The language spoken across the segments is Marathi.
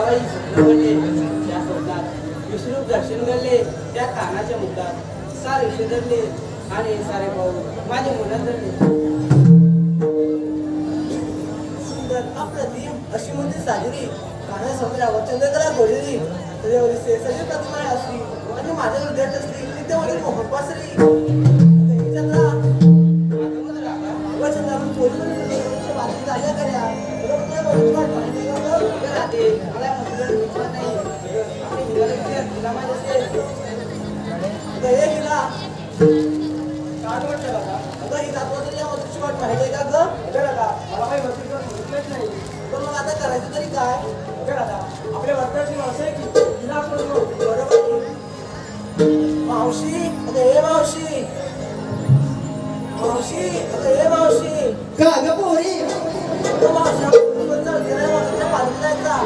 जावाई स्वप्नपडले त्या स्वप्नात विष्णू दर्शन घडले त्या कानाच्या मुखात सारे शेदरले आणि सारे भाऊ माझे मनात धरले सुंदर अप्रतिम अशी मंदिर साजरी काना समुद्रावर चंद्रकला घोडली त्याच्यावर सजीव प्रतिमा असली आणि माझ्या हृदयात असली नित्यमध्ये मोहन पासरी चंद्रा बातमी झाल्या कऱ्या आता करायचं तरी काय आपल्या वर्तनाची असं आहे की बरोबर मावशी हे मावशी मावशी हे मावशी का ग पोरी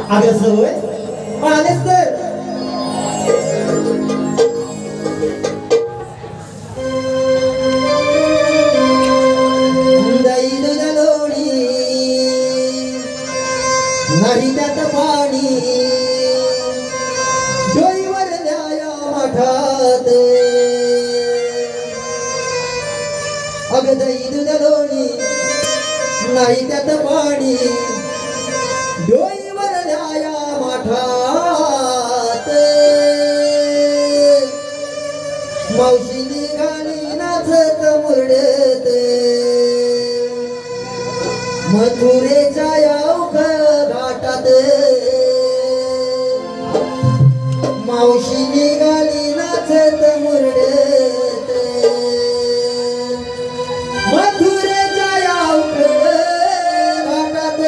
अगं सवय आलेस तर दही दूध लोणी नाही त्यात पाणी डोईवर न्याया मठात अग दही दूध लोणी नाही त्यात पाणी डोईवर न्याया मठात मावशी निघाली नाचत मुरडत मथुरेच्या यावख घाटात मावशी निघाली नाचत मुरडत मथुरेच्या यावख घाटात